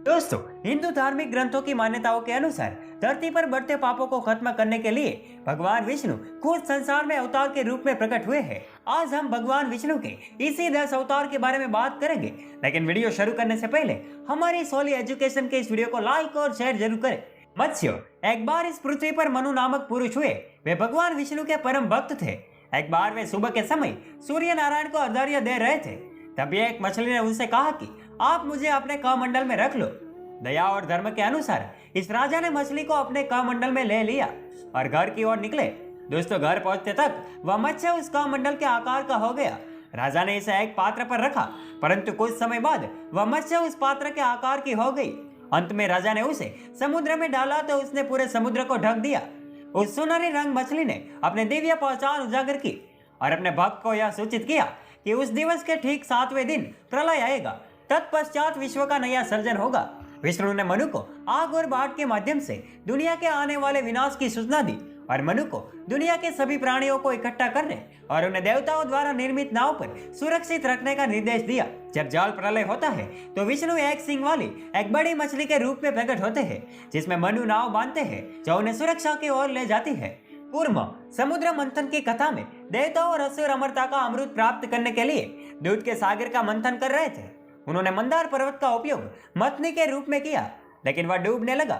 दोस्तों, हिंदू धार्मिक ग्रंथों की मान्यताओं के अनुसार धरती पर बढ़ते पापों को खत्म करने के लिए भगवान विष्णु खुद संसार में अवतार के रूप में प्रकट हुए हैं। आज हम भगवान विष्णु के इसी 10 अवतार के बारे में बात करेंगे, लेकिन वीडियो शुरू करने से पहले हमारी सोली एजुकेशन के इस वीडियो को लाइक और शेयर जरूर करें। मत्स्य एक बार इस पृथ्वी पर मनु नामक पुरुष हुए। वे भगवान विष्णु के परम भक्त थे। एक बार वे सुबह के समय सूर्य नारायण को अर्घ्य दे रहे थे। तभी एक मछली ने उनसे कहा कि आप मुझे अपने कमंडल में रख लो। दया और धर्म के अनुसार इस राजा ने मछली को अपने कमंडल में ले लिया और घर की ओर निकले। दोस्तों, घर पहुंचते तक वह मत्स्य उस कमंडल के आकार का हो गया। राजा ने इसे एक पात्र पर रखा, परंतु कुछ समय बाद वह मत्स्य उस पात्र के आकार की हो गई। अंत में राजा ने उसे समुद्र में डाला तो उसने पूरे समुद्र को ढक दिया। उस सुनहरी रंग मछली ने अपने दिव्य पहचान उजागर की और अपने भक्त को यह सूचित किया कि उस दिवस के ठीक 7वें दिन प्रलय आएगा। तत्पश्चात विश्व का नया सर्जन होगा। विष्णु ने मनु को आग और बाढ़ के माध्यम से दुनिया के आने वाले विनाश की सूचना दी और मनु को दुनिया के सभी प्राणियों को इकट्ठा करने और उन्हें देवताओं द्वारा निर्मित नाव पर सुरक्षित रखने का निर्देश दिया। जब जल प्रलय होता है तो विष्णु एक सिंह वाली एक बड़ी मछली के रूप में प्रकट होते हैं, जिसमें मनु नाव बांधते हैं जो उन्हें सुरक्षा की ओर ले जाती है। पूर्व समुद्र मंथन की कथा में देवताओं और असुर अमरता का अमृत प्राप्त करने के लिए दूध के सागर का मंथन कर रहे थे। उन्होंने मंदार पर्वत का उपयोग मथनी के रूप में किया, लेकिन वह डूबने लगा।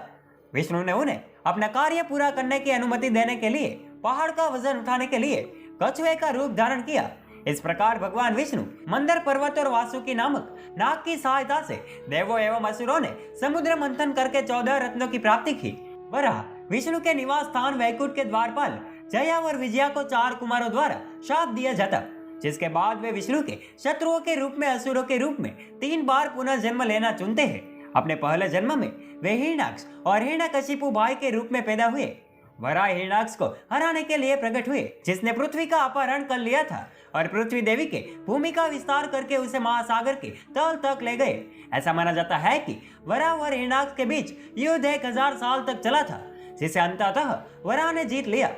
विष्णु ने उन्हें अपना कार्य पूरा करने की अनुमति देने के लिए पहाड़ का वजन उठाने के लिए कछुए का रूप धारण किया। इस प्रकार भगवान विष्णु मंदर पर्वत और वासुकी नामक नाग की सहायता से देवों एवं असुरों ने समुद्र मंथन करके 14 रत्नों की प्राप्ति की। वराह विष्णु के निवास स्थान वैकुंठ के द्वारपाल जया और विजया को 4 कुमारों द्वारा शाप दिया जाता, जिसके बाद वे विष्णु के शत्रुओं के रूप में असुरों के रूप में 3 बार पुनः जन्म लेना चुनते हैं। अपने पहले जन्म में वे हिरण्याक्ष और हिरण्यकशिपु भाई के रूप में पैदा हुए। वराह हिरण्याक्ष को हराने के लिए प्रकट हुए, जिसने पृथ्वी का अपहरण कर लिया था और पृथ्वी देवी के भूमि का विस्तार करके उसे महासागर के तल तक ले गए। ऐसा माना जाता है कि वराह और हिरण्याक्ष के बीच युद्ध 1000 साल तक चला था, जिसे अंततः वराह ने जीत लिया।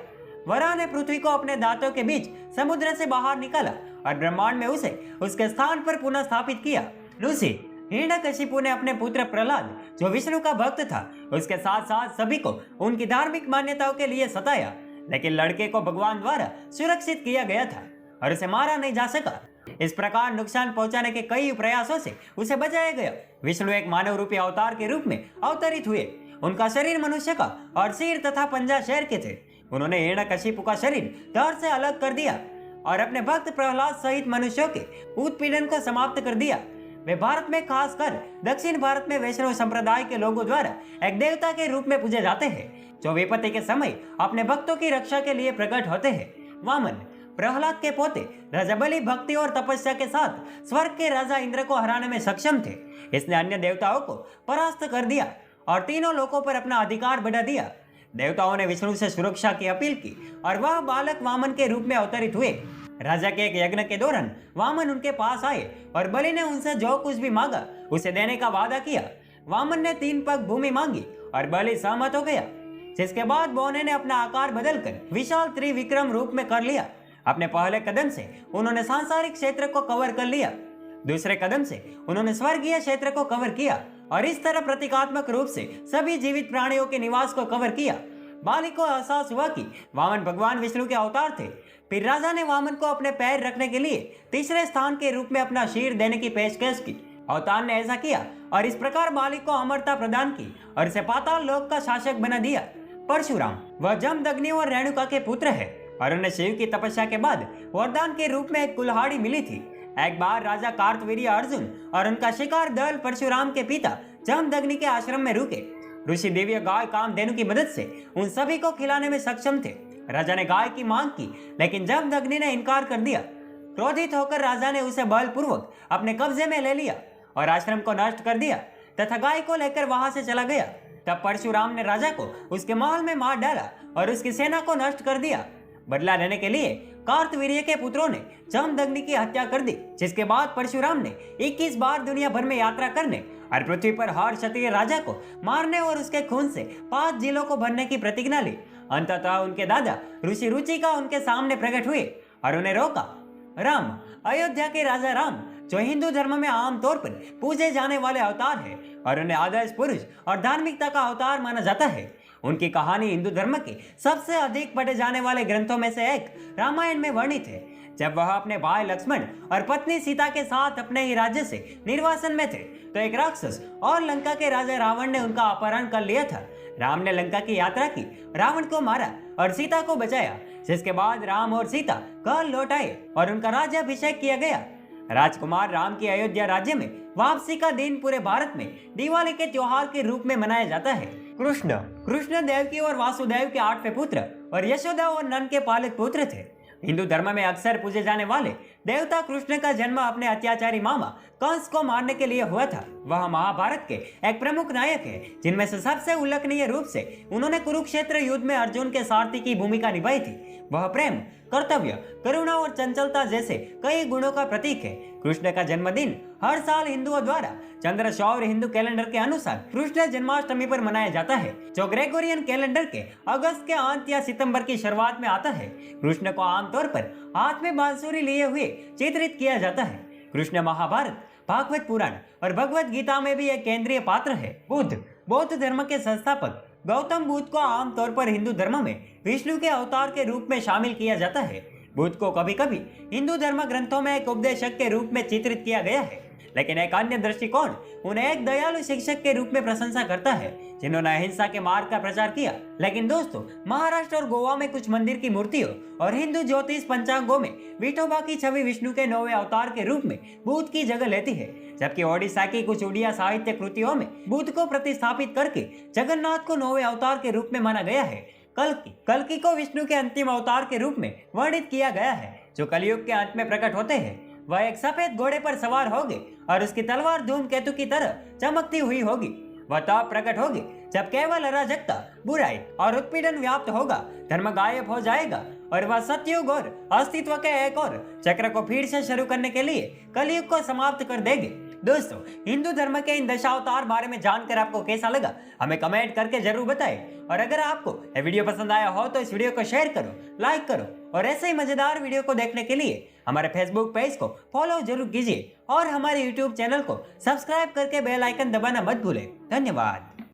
वराह ने पृथ्वी को अपने दांतों के बीच समुद्र से बाहर निकाला और ब्रह्मांड में उसे उसके स्थान पर पुनः स्थापित किया। दूसरी हिरण्यकशिपु ने अपने पुत्र प्रहलाद, जो विष्णु का भक्त था, उसके साथ साथ सभी को उनकी धार्मिक मान्यताओं के लिए सताया, लेकिन लड़के को भगवान द्वारा सुरक्षित किया गया था और उसे मारा नहीं जा सका। इस प्रकार नुकसान पहुंचाने के कई प्रयासों से उसे बचाया गया। विष्णु एक मानव रूपी अवतार के रूप में अवतरित हुए। उनका शरीर मनुष्य का और सिर तथा पंजा शेर के थे। उन्होंने हिरण्यकशिपु का शरीर धड़ से अलग कर दिया और अपने भक्त प्रहलाद सहित मनुष्यों के उत्पीड़न को समाप्त कर दिया। वे भारत में, खासकर दक्षिण भारत में वैष्णव संप्रदाय के लोगों द्वारा एक देवता के रूप में पूजे जाते हैं, जो विपत्ति के समय अपने भक्तों की रक्षा के लिए प्रकट होते हैं। वामन प्रहलाद के पोते राजा बलि भक्ति और तपस्या के साथ स्वर्ग के राजा इंद्र को हराने में सक्षम थे। इसने अन्य देवताओं को परास्त कर दिया और तीनों लोकों पर अपना अधिकार बढ़ा दिया। देवताओं ने विष्णु से सुरक्षा की अपील की और वह बालक वामन के रूप में अवतरित हुए। राजा के एक यज्ञ के दौरान वामन उनके पास आए और बलि ने उनसे जो कुछ भी मांगा उसे देने का वादा किया। वामन ने 3 पग भूमि मांगी और बलि सहमत हो गया, जिसके बाद बोने ने अपना आकार बदलकर विशाल त्रिविक्रम रूप में कर लिया। अपने पहले कदम से उन्होंने सांसारिक क्षेत्र को कवर कर लिया, दूसरे कदम से उन्होंने स्वर्गीय क्षेत्र को कवर किया और इस तरह प्रतीकात्मक रूप से सभी जीवित प्राणियों के निवास को कवर किया। बाली को एहसास हुआ कि वामन भगवान विष्णु के अवतार थे। फिर राजा ने वामन को अपने पैर रखने के लिए तीसरे स्थान के रूप में अपना शीर देने की पेशकश की। अवतार ने ऐसा किया और इस प्रकार बाली को अमरता प्रदान की और इसे पाताल लोक का शासक बना दिया। परशुराम वह जमदग्नि और रेणुका के पुत्र है और उन्हें शिव की तपस्या के बाद वरदान के रूप में एक कुल्हाड़ी मिली थी। एक बार राजा कार्तवीर्य अर्जुन और उनका शिकार दल परशुराम के पिता जमदग्नि के आश्रम में रुके। ऋषि दिव्य गाय कामधेनु की मदद से उन सभी को खिलाने में सक्षम थे। राजा ने गाय की मांग की, लेकिन जमदग्नि ने इनकार कर दिया। क्रोधित होकर राजा ने उसे बलपूर्वक अपने कब्जे में ले लिया और आश्रम को नष्ट कर दिया तथा गाय को लेकर वहां से चला गया। तब परशुराम ने राजा को उसके महल में मार डाला और उसकी सेना को नष्ट कर दिया। बदला लेने के लिए कार्तवीर्य के पुत्रों ने जमदग्नि की हत्या कर दी, जिसके बाद परशुराम ने 21 बार दुनिया भर में यात्रा करने और पृथ्वी पर हर क्षत्रिय राजा को मारने और उसके खून से 5 जिलों को भरने की प्रतिज्ञा ली। अंततः उनके दादा ऋषि रुचिका उनके सामने प्रकट हुए और उन्हें रोका। राम, अयोध्या के राजा राम, जो हिंदू धर्म में आमतौर पर पूजे जाने वाले अवतार है, और उन्हें आदर्श पुरुष और धार्मिकता का अवतार माना जाता है। उनकी कहानी हिंदू धर्म के सबसे अधिक पढ़े जाने वाले ग्रंथों में से एक रामायण में वर्णित है। जब वह अपने भाई लक्ष्मण और पत्नी सीता के साथ अपने ही राज्य से निर्वासन में थे तो एक राक्षस और लंका के राजा रावण ने उनका अपहरण कर लिया था। राम ने लंका की यात्रा की, रावण को मारा और सीता को बचाया, जिसके बाद राम और सीता घर लौट आए और उनका राज्याभिषेक किया गया। राजकुमार राम की अयोध्या राज्य में वापसी का दिन पूरे भारत में दिवाली के त्योहार के रूप में मनाया जाता है। कृष्ण देवकी और वासुदेव के 8वें पुत्र और यशोदा और नंद के पालित पुत्र थे। हिंदू धर्म में अक्सर पूजे जाने वाले देवता कृष्ण का जन्म अपने अत्याचारी मामा कंस को मारने के लिए हुआ था। वह महाभारत के एक प्रमुख नायक है, जिनमें से सबसे उल्लेखनीय रूप से उन्होंने कुरुक्षेत्र युद्ध में अर्जुन के सारथी की भूमिका निभाई थी। वह प्रेम, कर्तव्य, करुणा और चंचलता जैसे कई गुणों का प्रतीक है। कृष्ण का जन्मदिन हर साल हिंदुओं द्वारा चंद्र सौर हिंदू कैलेंडर के अनुसार कृष्ण जन्माष्टमी पर मनाया जाता है, जो ग्रेगोरियन कैलेंडर के अगस्त के अंत या सितंबर की शुरुआत में आता है। कृष्ण को आमतौर पर हाथ में बांसुरी लिए हुए चित्रित किया जाता है। कृष्ण महाभारत, भागवत पुराण और भगवत गीता में भी एक केंद्रीय पात्र है। बौद्ध धर्म के संस्थापक गौतम बुद्ध को आमतौर पर हिंदू धर्म में विष्णु के अवतार के रूप में शामिल किया जाता है। बुद्ध को कभी कभी हिंदू धर्म ग्रंथों में एक उपदेशक के रूप में चित्रित किया गया है, लेकिन एक अन्य दृष्टिकोण उन्हें एक दयालु शिक्षक के रूप में प्रशंसा करता है, जिन्होंने अहिंसा के मार्ग का प्रचार किया। लेकिन दोस्तों, महाराष्ट्र और गोवा में कुछ मंदिर की मूर्तियों और हिंदू ज्योतिष पंचांगों में विठोबा की छवि विष्णु के 9वें अवतार के रूप में बुद्ध की जगह लेती है, जबकि ओडिशा की कुछ उड़िया साहित्य कृतियों में बुद्ध को प्रतिस्थापित करके जगन्नाथ को 9वें अवतार के रूप में माना गया है। कल्कि को विष्णु के अंतिम अवतार के रूप में वर्णित किया गया है, जो कलयुग के अंत में प्रकट होते हैं। वह एक सफेद घोड़े पर सवार होंगे और उसकी तलवार धूमकेतु की तरह चमकती हुई होगी। वह तब प्रकट होगी जब केवल अराजकता, बुराई और उत्पीड़न व्याप्त होगा, धर्म गायब हो जाएगा और वह सतयुग और अस्तित्व के एक और चक्र को फिर से शुरू करने के लिए कलयुग को समाप्त कर देंगे। दोस्तों, हिंदू धर्म के इन दशावतार बारे में जानकर आपको कैसा लगा, हमें कमेंट करके जरूर बताएं। और अगर आपको यह वीडियो पसंद आया हो तो इस वीडियो को शेयर करो, लाइक करो और ऐसे ही मजेदार वीडियो को देखने के लिए हमारे फेसबुक पेज को फॉलो जरूर कीजिए और हमारे यूट्यूब चैनल को सब्सक्राइब करके बेल आइकन दबाना मत भूलें। धन्यवाद।